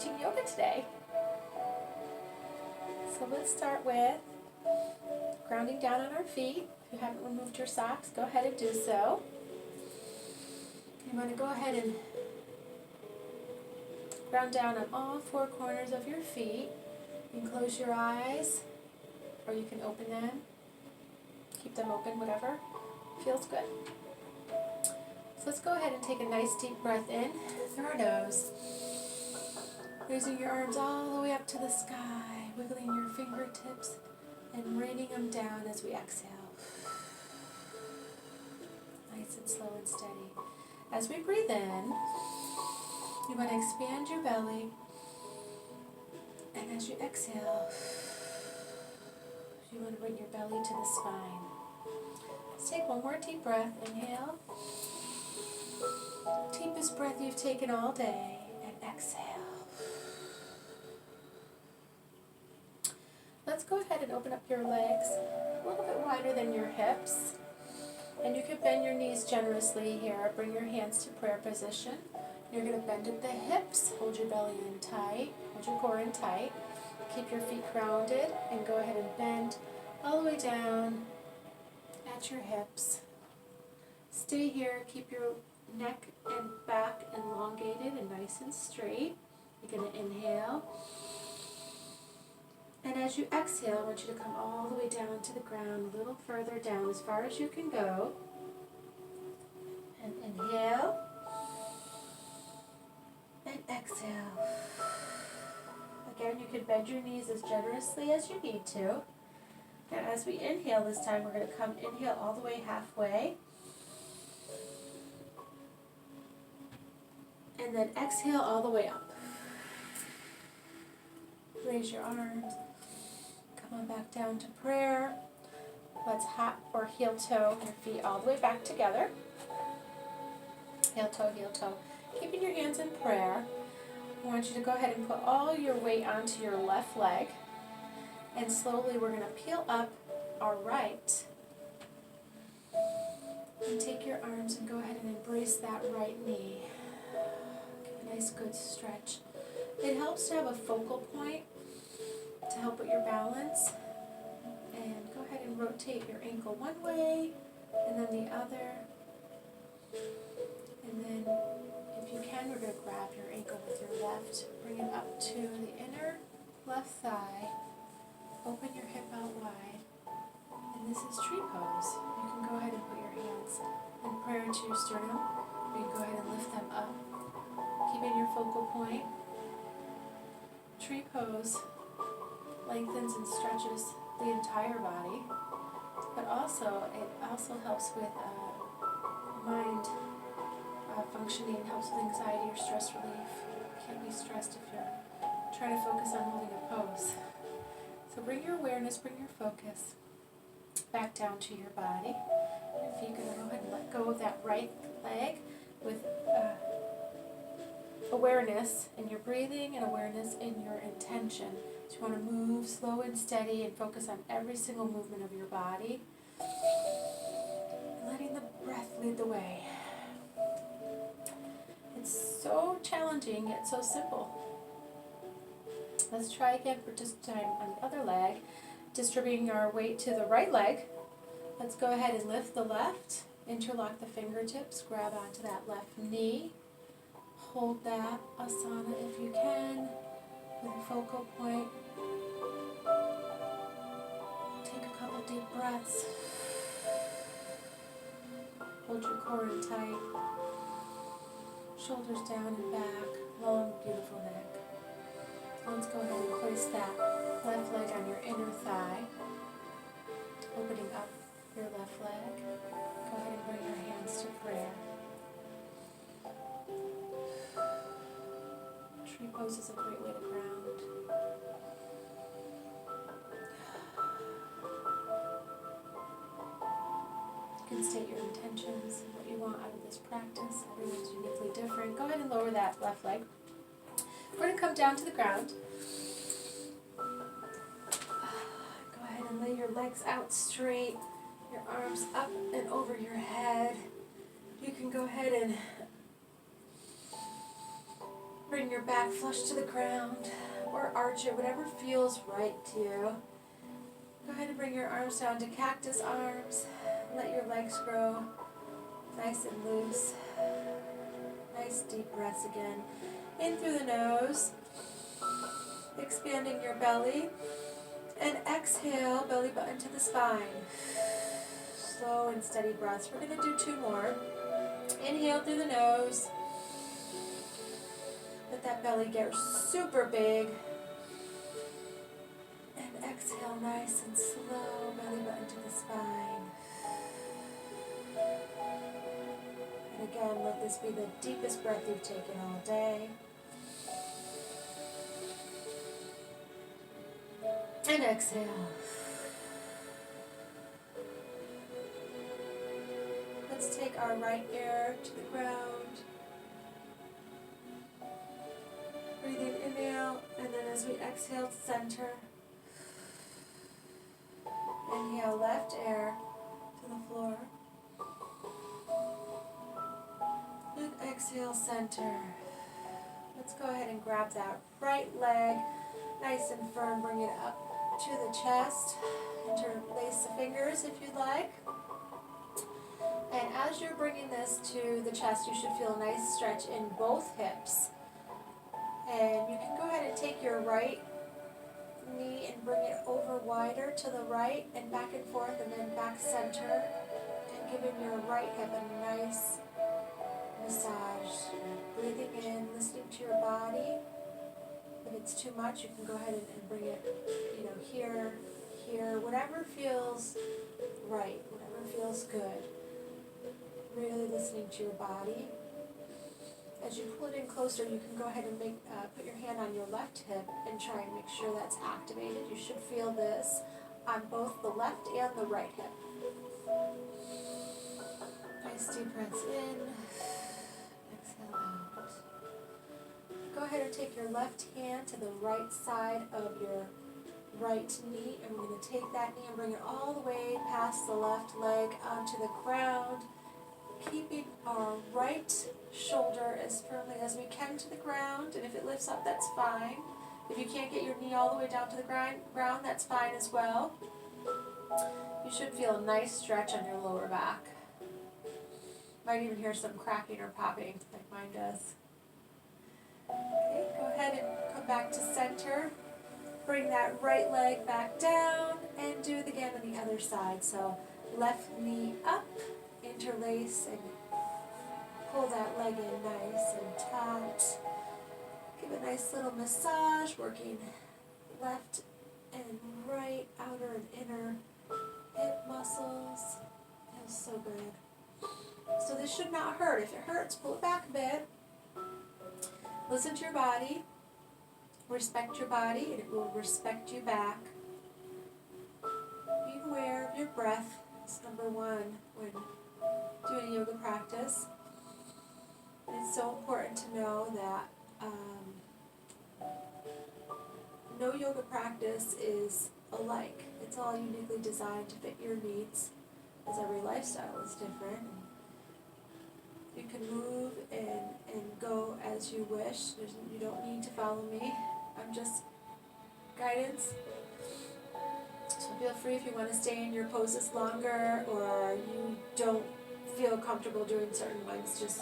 teaching yoga today. So let's start with grounding down on our feet. If you haven't removed your socks, go ahead and do so. You want to go ahead and ground down on all four corners of your feet. You can close your eyes, or you can open them. Keep them open, whatever feels good. So let's go ahead and take a nice deep breath in through our nose. Raising your arms all the way up to the sky, wiggling your fingertips and raining them down as we exhale. Nice and slow and steady. As we breathe in, you want to expand your belly, and as you exhale, you want to bring your belly to the spine. Let's take one more deep breath. Inhale. Deepest breath you've taken all day, and exhale. Let's go ahead and open up your legs a little bit wider than your hips. And you can bend your knees generously here. Bring your hands to prayer position. You're going to bend at the hips. Hold your belly in tight. Hold your core in tight. Keep your feet grounded and go ahead and bend all the way down at your hips. Stay here. Keep your neck and back elongated and nice and straight. You're going to inhale. And as you exhale, I want you to come all the way down to the ground, a little further down, as far as you can go. And inhale. And exhale. Again, you can bend your knees as generously as you need to. And as we inhale this time, we're going to inhale all the way halfway. And then exhale all the way up. Raise your arms. Come on back down to prayer. Let's hop or heel toe your feet all the way back together. Heel toe, heel toe. Keeping your hands in prayer. I want you to go ahead and put all your weight onto your left leg. And slowly we're going to peel up our right. And take your arms and go ahead and embrace that right knee. Give a nice good stretch. It helps to have a focal point to help with your balance. And go ahead and rotate your ankle one way and then the other. And then if you can, we're going to grab your ankle with your left. Bring it up to the inner left thigh. Open your hip out wide. And this is tree pose. You can go ahead and put your hands in prayer to your sternum. You can go ahead and lift them up. Keeping your focal point. Tree pose lengthens and stretches the entire body, but also it also helps with mind functioning, helps with anxiety or stress relief. You can't be stressed if you're trying to focus on holding a pose. So bring your awareness, bring your focus back down to your body. If you can go ahead and let go of that right leg with awareness in your breathing and awareness in your intention. So you want to move slow and steady and focus on every single movement of your body. And letting the breath lead the way. It's so challenging yet so simple. Let's try again for just time on the other leg. Distributing our weight to the right leg. Let's go ahead and lift the left. Interlock the fingertips. Grab onto that left knee. Hold that asana if you can, with a focal point. Take a couple deep breaths. Hold your core in tight. Shoulders down and back. Long, beautiful neck. Let's go ahead and place that left leg on your inner thigh. Opening up your left leg. Go ahead and bring your hands to prayer. Tree pose is a great way to ground. You can state your intentions, what you want out of this practice. Everyone's uniquely different. Go ahead and lower that left leg. We're going to come down to the ground. Go ahead and lay your legs out straight, your arms up and over your head. You can go ahead and Bring your back flush to the ground, or arch it, whatever feels right to you. Go ahead and bring your arms down to cactus arms. Let your legs grow nice and loose. Nice deep breaths again. In through the nose, expanding your belly. And exhale, belly button to the spine. Slow and steady breaths. We're going to do 2 more. Inhale through the nose. Let that belly get super big. And exhale nice and slow, belly button to the spine. And again, let this be the deepest breath you've taken all day. And exhale. Let's take our right ear to the ground. Breathing inhale, and then as we exhale, center. Inhale, left ear to the floor. And exhale, center. Let's go ahead and grab that right leg, nice and firm, bring it up to the chest. Interlace the fingers if you'd like. And as you're bringing this to the chest, you should feel a nice stretch in both hips. And you can go ahead and take your right knee and bring it over wider to the right and back and forth, and then back center, and giving your right hip a nice massage. Breathing in, listening to your body. If it's too much, you can go ahead and bring it, here, whatever feels right, whatever feels good. Really listening to your body. As you pull it in closer, you can go ahead and put your hand on your left hip and try and make sure that's activated. You should feel this on both the left and the right hip. Nice deep breaths in. Exhale out. Go ahead and take your left hand to the right side of your right knee, and we're going to take that knee and bring it all the way past the left leg onto the ground, keeping our right shoulder as firmly as we can to the ground, and if it lifts up, that's fine. If you can't get your knee all the way down to the ground, that's fine as well. You should feel a nice stretch on your lower back. Might even hear some cracking or popping, like mine does. Okay, go ahead and come back to center. Bring that right leg back down, and do it again on the other side. So left knee up, interlace, and pull that leg in nice and taut. Give a nice little massage, working left and right, outer and inner hip muscles. Feels so good. So this should not hurt. If it hurts, pull it back a bit. Listen to your body. Respect your body, and it will respect you back. Being aware of your breath is number one when doing a yoga practice. And it's so important to know that no yoga practice is alike. It's all uniquely designed to fit your needs, as every lifestyle is different. You can move and go as you wish. You don't need to follow me. I'm just guidance. So feel free if you want to stay in your poses longer, or you don't feel comfortable doing certain ones, just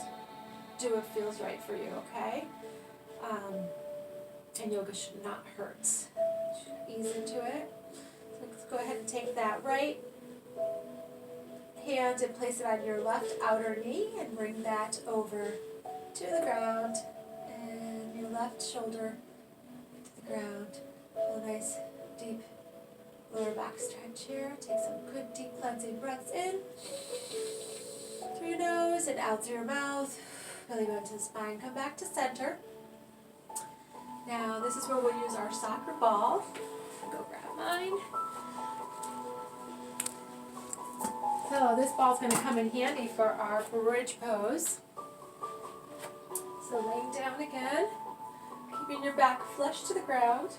do what feels right for you, okay? And yoga should not hurt. You should ease into it. So let's go ahead and take that right hand and place it on your left outer knee, and bring that over to the ground, and your left shoulder to the ground. Feel a nice deep lower back stretch here. Take some good deep cleansing breaths in through your nose and out through your mouth. Belly button to the spine. Come back to center. Now this is where we'll use our soccer ball. Go grab mine. So this ball's going to come in handy for our bridge pose. So laying down again, keeping your back flush to the ground.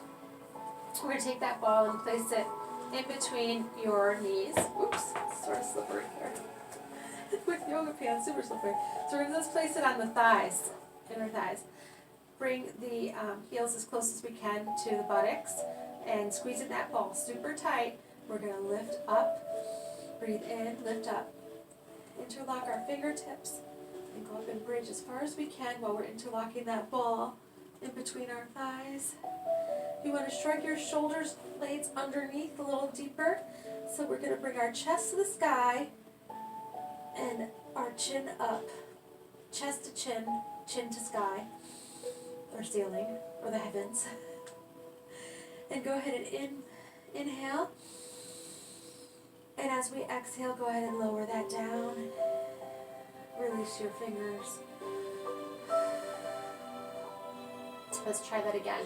We're going to take that ball and place it in between your knees. Oops, it's sort of slippery here. With yoga pants, super slippery. So we're going to just place it on the thighs, inner thighs. bring the heels as close as we can to the buttocks and squeeze in that ball super tight. We're going to lift up, breathe in, lift up, interlock our fingertips, and go up and bridge as far as we can while we're interlocking that ball in between our thighs. You want to shrug your shoulders blades underneath a little deeper. So we're going to bring our chest to the sky and our chin up. Chest to chin, chin to sky, or ceiling, or the heavens. And go ahead and inhale. And as we exhale, go ahead and lower that down. Release your fingers. Let's try that again.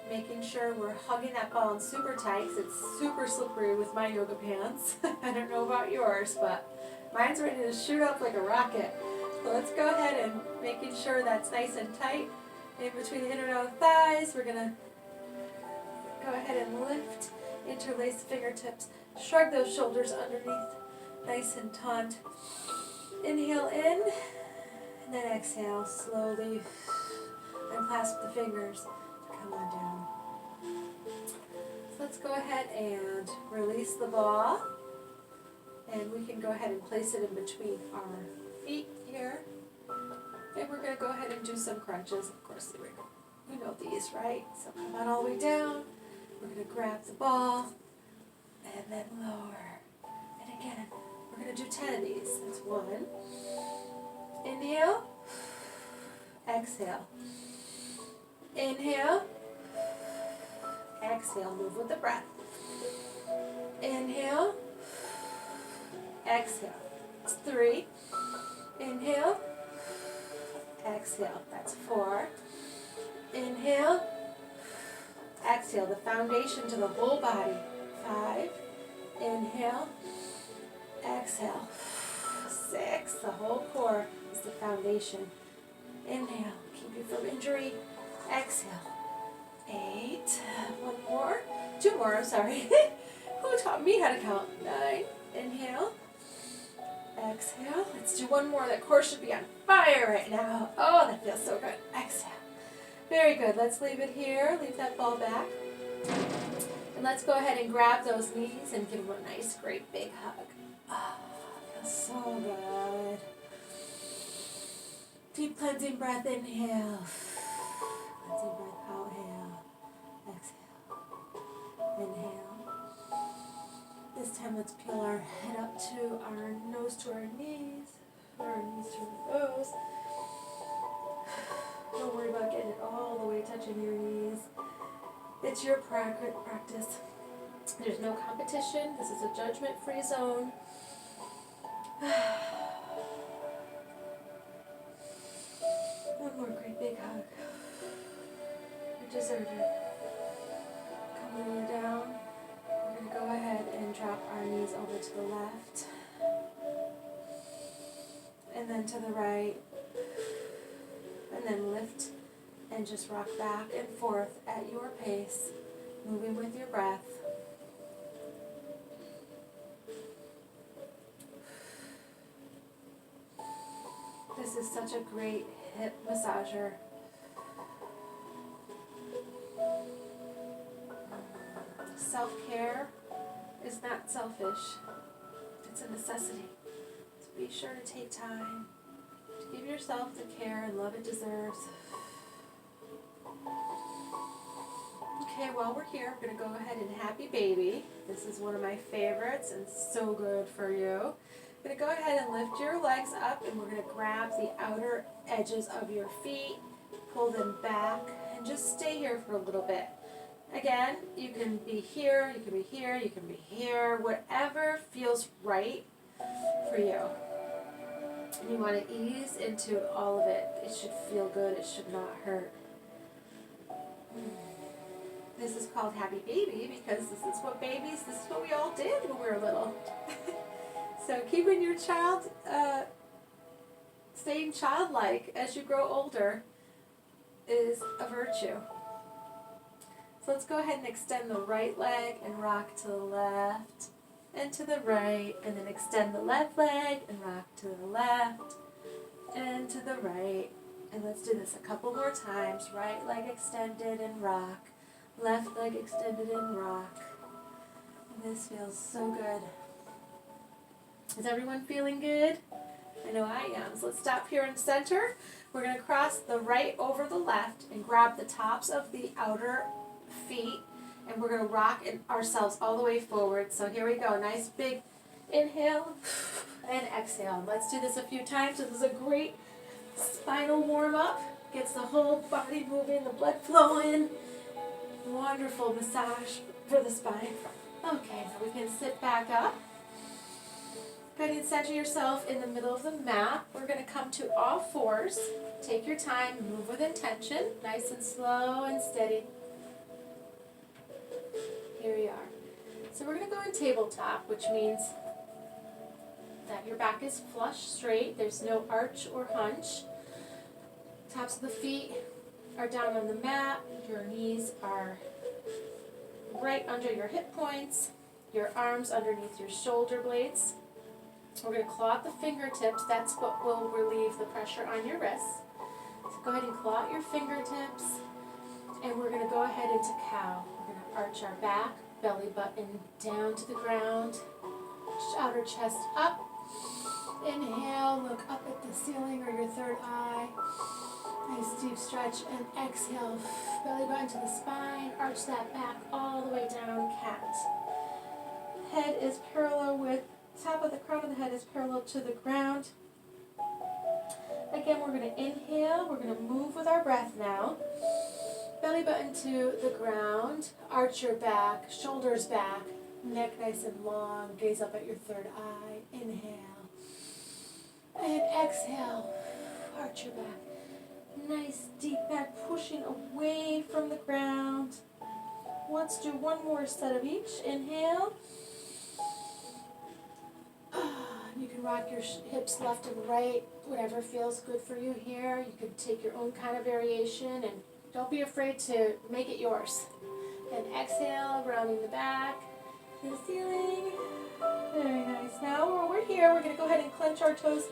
Making sure we're hugging that ball in super tight because it's super slippery with my yoga pants. I don't know about yours, but mine's ready to shoot up like a rocket. So let's go ahead and making sure that's nice and tight. In between the inner and outer thighs, we're going to go ahead and lift, interlace the fingertips, shrug those shoulders underneath, nice and taut. Inhale in, and then exhale slowly. Unclasp the fingers. Come on down. So let's go ahead and release the ball. And we can go ahead and place it in between our feet here. And we're going to go ahead and do some crunches. Of course, we know these, right? So come on all the way down. We're going to grab the ball and then lower. And again, we're going to do 10 of these. That's 1. Inhale. Exhale. Inhale. Exhale. Move with the breath. Inhale. Exhale. It's 3. Inhale. Exhale. That's 4. Inhale. Exhale. The foundation to the whole body. 5. Inhale. Exhale. 6. The whole core is the foundation. Inhale. Keep you from injury. Exhale. 8. 1 more. 2 more, I'm sorry. Who taught me how to count? 9. Inhale. Exhale. Let's do 1 more. That core should be on fire right now. Oh, that feels so good. Exhale. Very good. Let's leave it here. Leave that ball back. And let's go ahead and grab those knees and give them a nice, great big hug. Oh, feels so good. Deep cleansing breath. Inhale. Cleansing breath. Exhale. Exhale. Inhale. This time let's peel our head up to our nose to our knees. Our knees to the nose. Don't worry about getting it all the way touching your knees. It's your practice. There's no competition. This is a judgment-free zone. One more great big hug. You deserve it. Come on down. We're going to go ahead and drop our knees over to the left. And then to the right. And then lift and just rock back and forth at your pace, moving with your breath. This is such a great hip massager. Self-care is not selfish. It's a necessity. So be sure to take time to give yourself the care and love it deserves. Okay, while we're here, I'm going to go ahead and Happy Baby. This is one of my favorites and so good for you. I'm going to go ahead and lift your legs up, and we're going to grab the outer edges of your feet, pull them back, and just stay here for a little bit. Again, you can be here, you can be here, you can be here, whatever feels right for you. And you want to ease into all of it. It should feel good, it should not hurt. This is called Happy Baby because this is what we all did when we were little. So keeping your child, staying childlike as you grow older is a virtue. So let's go ahead and extend the right leg and rock to the left and to the right, and then extend the left leg and rock to the left and to the right And let's do this a couple more times. Right leg extended and rock. Left leg extended and rock. This feels so good. Is everyone feeling good? I know I am. So let's stop here in center. We're going to cross the right over the left and grab the tops of the outer feet. And we're going to rock ourselves all the way forward. So here we go. Nice big inhale and exhale. Let's do this a few times. This is a great spinal warm-up. Gets the whole body moving, the blood flowing. Wonderful massage for the spine. Okay, now we can sit back up. Go ahead and center yourself in the middle of the mat. We're going to come to all fours. Take your time, move with intention, nice and slow and steady. Here we are. So we're going to go in tabletop, which means that your back is flush, straight. There's no arch or hunch. Tops of the feet are down on the mat. Your knees are right under your hip points. Your arms underneath your shoulder blades. We're going to claw out the fingertips. That's what will relieve the pressure on your wrists. So go ahead and claw out your fingertips. And we're going to go ahead into cow. We're going to arch our back, belly button down to the ground. Outer chest up. Inhale, look up at the ceiling or your third eye. Nice deep stretch. And exhale, belly button to the spine. Arch that back all the way down, cat. Head is parallel with top of the crown of the head is parallel to the ground. Again, we're going to inhale. We're going to move with our breath now. Belly button to the ground. Arch your back, shoulders back, neck nice and long. Gaze up at your third eye. Inhale. And exhale. Arch your back. Nice deep back, pushing away from the ground. Let's do one more set of each. Inhale. You can rock your hips left and right, whatever feels good for you here. You can take your own kind of variation, and don't be afraid to make it yours. And exhale, rounding the back to the ceiling. Very nice. Now while we're here, we're going to go ahead and clench our toes,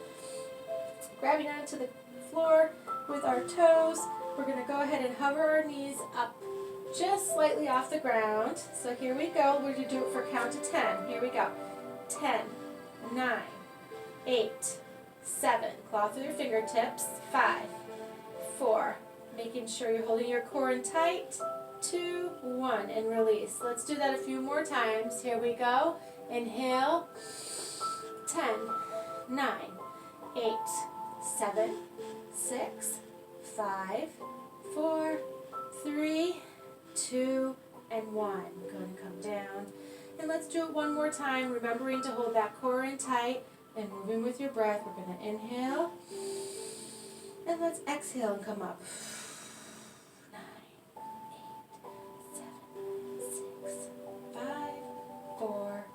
grabbing onto the floor with our toes. We're going to go ahead and hover our knees up just slightly off the ground. So here we go. We're going to do it for count to 10. Here we go. 10, 9, 8, 7. Claw through your fingertips. 5, 4. Making sure you're holding your core in tight. 2, 1, and release. Let's do that a few more times. Here we go. Inhale. 10, 9, 8, 7, 6, 5, 4, 3, 2, and 1. Go and come down. And let's do it one more time, remembering to hold that core in tight and moving with your breath. We're going to inhale. And let's exhale and come up. 9, 8, 7, 6, 5, 4,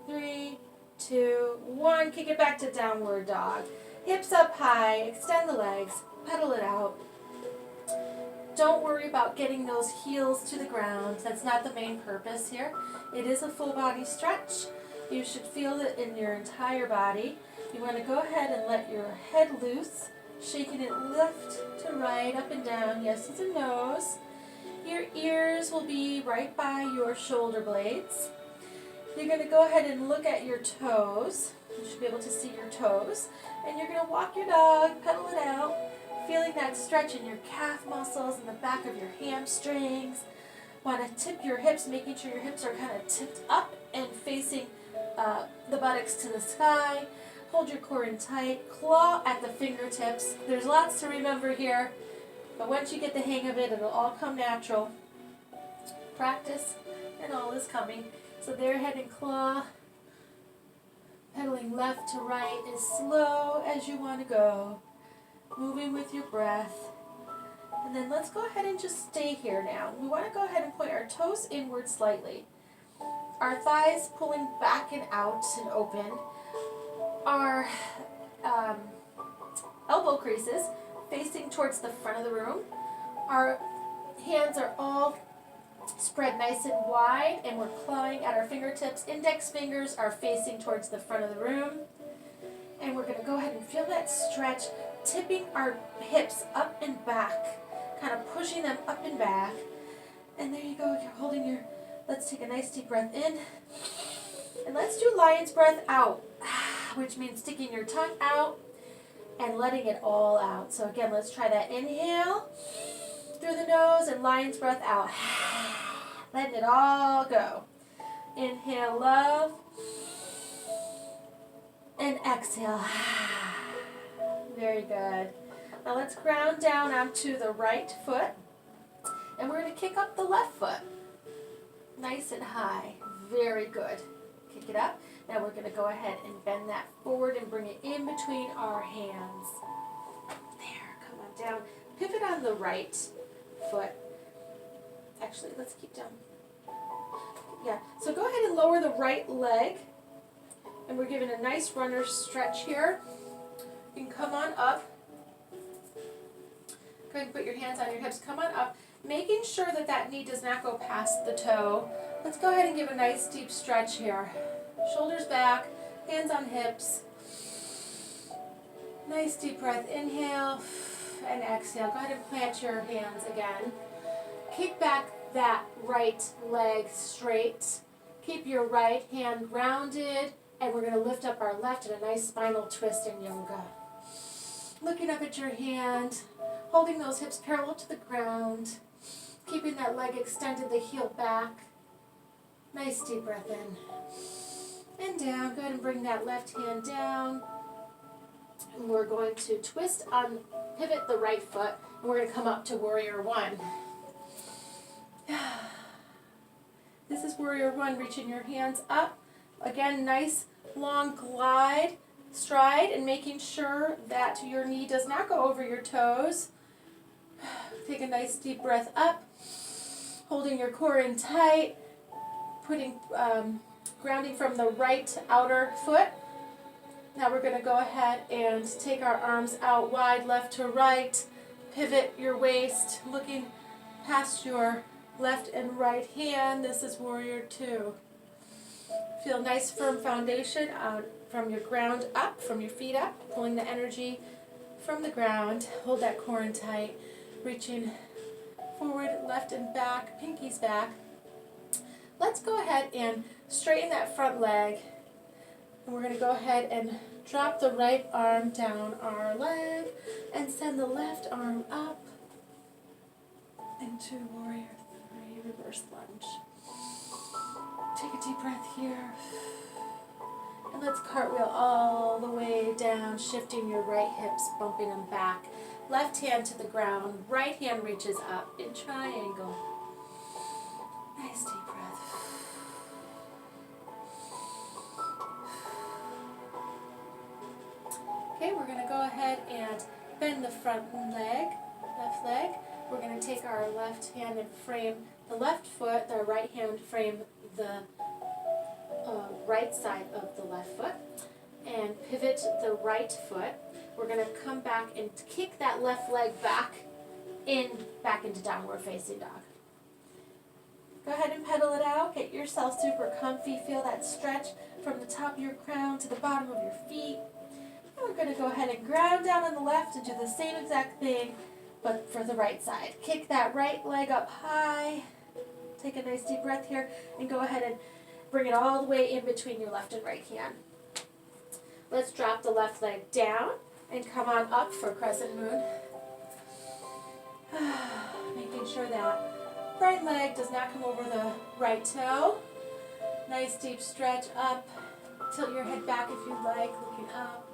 3, 2, 1. Kick it back to downward dog. Hips up high, extend the legs, pedal it out. Don't worry about getting those heels to the ground. That's not the main purpose here. It is a full body stretch. You should feel it in your entire body. You want to go ahead and let your head loose, shaking it left to right, up and down, yes to the nose. Your ears will be right by your shoulder blades. You're going to go ahead and look at your toes. You should be able to see your toes. And you're going to walk your dog, pedal it out, feeling that stretch in your calf muscles and the back of your hamstrings. Want to tip your hips, making sure your hips are kind of tipped up and facing the buttocks to the sky. Hold your core in tight. Claw at the fingertips. There's lots to remember here, but once you get the hang of it, it'll all come natural. Practice, and all is coming. So there, head and claw. Pedaling left to right as slow as you want to go. Moving with your breath. And then let's go ahead and just stay here now. We want to go ahead and point our toes inward slightly. Our thighs pulling back and out and open. Our elbow creases facing towards the front of the room. Our hands are all spread nice and wide, and we're clawing at our fingertips. Index fingers are facing towards the front of the room. And we're going to go ahead and feel that stretch tipping our hips up and back, kind of pushing them up and back. And there you go, you're holding your, let's take a nice deep breath in. And let's do lion's breath out, which means sticking your tongue out and letting it all out. So again, let's try that. Inhale through the nose and lion's breath out. Letting it all go. Inhale, love. And exhale. Very good. Now let's ground down onto the right foot. And we're going to kick up the left foot. Nice and high. Very good. Kick it up. Now we're going to go ahead and bend that forward and bring it in between our hands. There, come on down. Pivot on the right foot. Actually, let's keep down. Yeah, so go ahead and lower the right leg. And we're giving a nice runner stretch here. You can come on up. Go ahead and put your hands on your hips. Come on up, making sure that that knee does not go past the toe. Let's go ahead and give a nice deep stretch here. Shoulders back, hands on hips. Nice deep breath. Inhale and exhale. Go ahead and plant your hands again. Kick back that right leg straight. Keep your right hand grounded. And we're going to lift up our left in a nice spinal twist in yoga. Looking up at your hand, holding those hips parallel to the ground, keeping that leg extended, the heel back. Nice deep breath in. And down. Go ahead and bring that left hand down. And we're going to twist on, pivot the right foot, and we're going to come up to Warrior One. This is Warrior One, reaching your hands up. Again, nice long glide, stride, and making sure that your knee does not go over your toes. Take a nice deep breath up, holding your core in tight, putting grounding from the right outer foot. Now we're going to go ahead and take our arms out wide, left to right, pivot your waist, looking past your left and right hand. This is Warrior Two. Feel a nice firm foundation from your ground up, from your feet up, pulling the energy from the ground. Hold that core in tight, reaching forward, left and back, pinkies back. Let's go ahead and straighten that front leg. And we're going to go ahead and drop the right arm down our leg and send the left arm up into Warrior Three, reverse lunge. Take a deep breath here. And let's cartwheel all the way down, shifting your right hips, bumping them back. Left hand to the ground, right hand reaches up in triangle. Nice deep breath. Okay, we're going to go ahead and bend the front leg, left leg. We're going to take our left hand and frame the left foot, the right hand frame the right side of the left foot, and pivot the right foot. We're going to come back and kick that left leg back into downward facing dog. Go ahead and pedal it out. Get yourself super comfy. Feel that stretch from the top of your crown to the bottom of your feet. And we're going to go ahead and ground down on the left and do the same exact thing, but for the right side. Kick that right leg up high. Take a nice deep breath here and go ahead and bring it all the way in between your left and right hand. Let's drop the left leg down and come on up for crescent moon. Making sure that right leg does not come over the right toe. Nice deep stretch up. Tilt your head back if you'd like, looking up.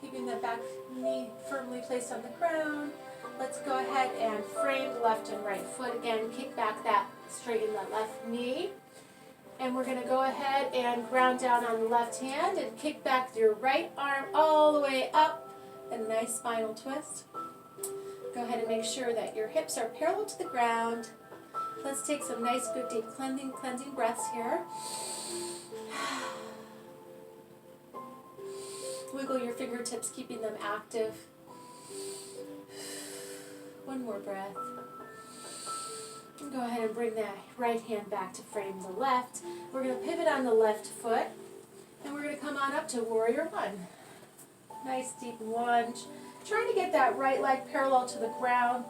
Keeping the back knee firmly placed on the ground. Let's go ahead and frame the left and right foot again. Kick back that, straighten that left knee. And we're going to go ahead and ground down on the left hand and kick back your right arm all the way up. A nice spinal twist. Go ahead and make sure that your hips are parallel to the ground. Let's take some nice, good, deep cleansing breaths here. Wiggle your fingertips, keeping them active. One more breath. And go ahead and bring that right hand back to frame the left. We're going to pivot on the left foot. And we're going to come on up to Warrior One. Nice deep lunge. Trying to get that right leg parallel to the ground,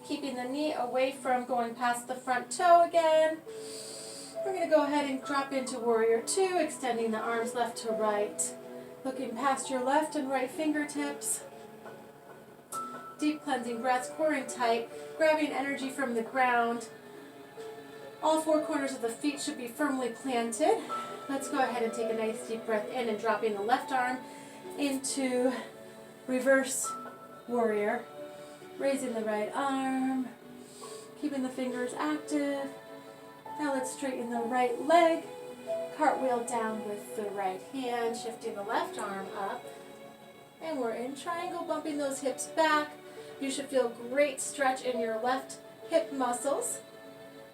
keeping the knee away from going past the front toe again. We're going to go ahead and drop into Warrior Two, extending the arms left to right, looking past your left and right fingertips. Deep cleansing breaths, coring tight, grabbing energy from the ground. All four corners of the feet should be firmly planted. Let's go ahead and take a nice deep breath in and dropping the left arm into reverse warrior. Raising the right arm, keeping the fingers active. Now let's straighten the right leg. Cartwheel down with the right hand, shifting the left arm up. And we're in triangle, bumping those hips back. You should feel great stretch in your left hip muscles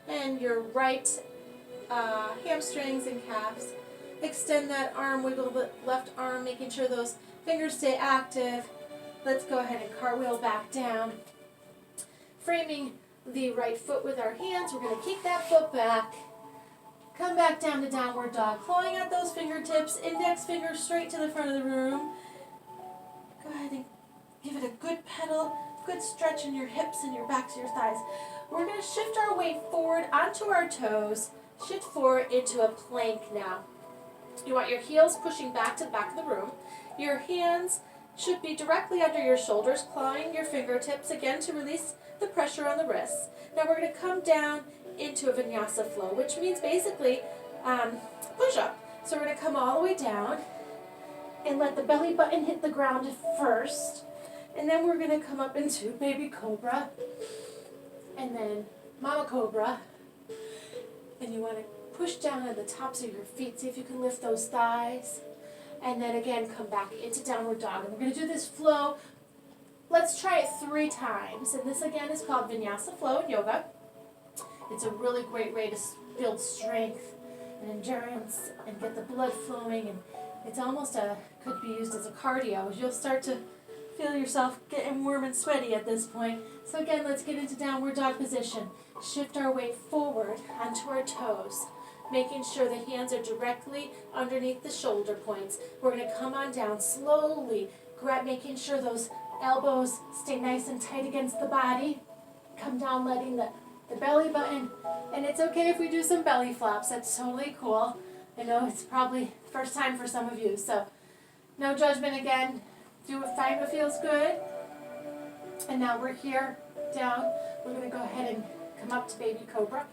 and your right hamstrings and calves. Extend that arm, wiggle the left arm, making sure those fingers stay active. Let's go ahead and cartwheel back down. Framing the right foot with our hands, we're going to kick that foot back. Come back down to downward dog, clawing at those fingertips, index finger straight to the front of the room. Go ahead and give it a good pedal, good stretch in your hips and your backs, your thighs. We're going to shift our weight forward onto our toes, shift forward into a plank now. You want your heels pushing back to the back of the room. Your hands should be directly under your shoulders, clawing your fingertips again to release the pressure on the wrists. Now we're going to come down into a vinyasa flow, which means basically push-up. So we're going to come all the way down and let the belly button hit the ground first. And then we're going to come up into baby cobra and then mama cobra. And you want to push down on the tops of your feet. See if you can lift those thighs. And then again, come back into downward dog. And we're going to do this flow. Let's try it 3 times. And this again is called Vinyasa Flow in yoga. It's a really great way to build strength and endurance and get the blood flowing. And it's almost could be used as a cardio. You'll start to feel yourself getting warm and sweaty at this point. So again, let's get into downward dog position. Shift our weight forward onto our toes, making sure the hands are directly underneath the shoulder points. We're going to come on down slowly, making sure those elbows stay nice and tight against the body. Come down, letting the belly button, and it's okay if we do some belly flops. That's totally cool. I know it's probably first time for some of you, so no judgment again. Do what find what feels good. And now we're here down. We're going to go ahead and come up to baby cobra,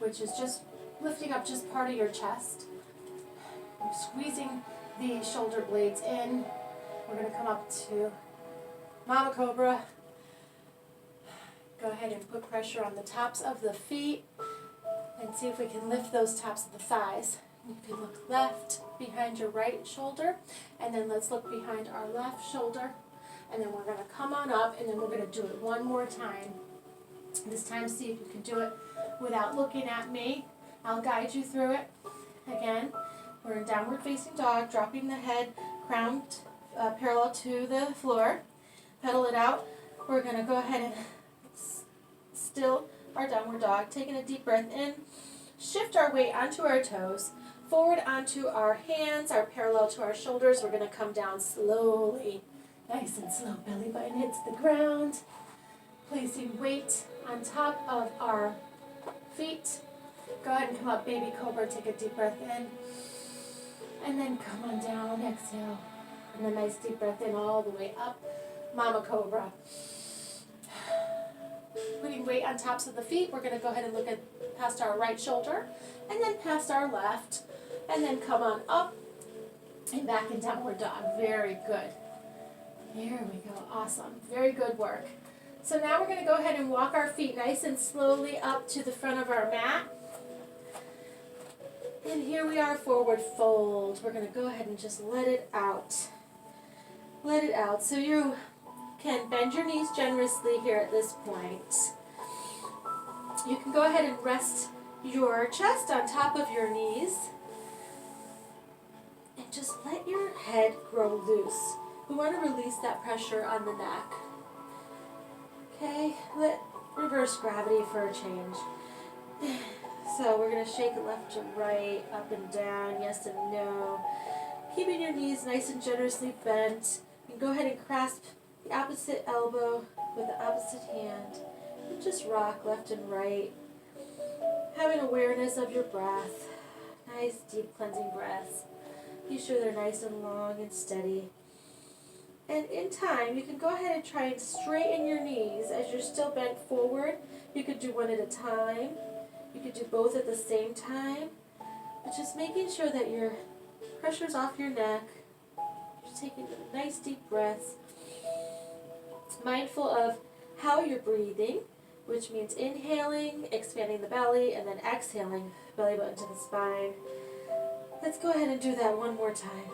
which is just lifting up just part of your chest. You're squeezing the shoulder blades in. We're going to come up to mama cobra. Go ahead and put pressure on the tops of the feet and see if we can lift those tops of the thighs. You can look left behind your right shoulder, and then let's look behind our left shoulder, and then we're going to come on up, and then we're going to do it one more time. This time, see if you can do it without looking at me. I'll guide you through it. Again, we're in downward facing dog, dropping the head, crown parallel to the floor. Pedal it out. We're going to go ahead and still our downward dog, taking a deep breath in. Shift our weight onto our toes, forward onto our hands, are parallel to our shoulders. We're going to come down slowly, nice and slow. Belly button hits the ground. Placing weight on top of our feet. Go ahead and come up, baby cobra. Take a deep breath in. And then come on down, exhale. And a nice deep breath in all the way up. Mama cobra. Putting weight on tops of the feet, we're going to go ahead and look at past our right shoulder, and then past our left, and then come on up and back in downward dog. Very good. There we go. Awesome. Very good work. So now we're going to go ahead and walk our feet nice and slowly up to the front of our mat. And here we are, forward fold. We're going to go ahead and just let it out. Let it out. So you can bend your knees generously here at this point. You can go ahead and rest your chest on top of your knees. And just let your head grow loose. We want to release that pressure on the neck. Okay, let reverse gravity for a change. So we're going to shake it left to right, up and down, yes and no. Keeping your knees nice and generously bent. You can go ahead and clasp the opposite elbow with the opposite hand and just rock left and right, having awareness of your breath. Nice deep cleansing breaths. Be sure they're nice and long and steady. And in time, you can go ahead and try and straighten your knees as you're still bent forward. You could do one at a time. You could do both at the same time. But just making sure that your pressure's off your neck. You're taking nice deep breaths. Mindful of how you're breathing, which means inhaling, expanding the belly, and then exhaling, belly button to the spine. Let's go ahead and do that one more time.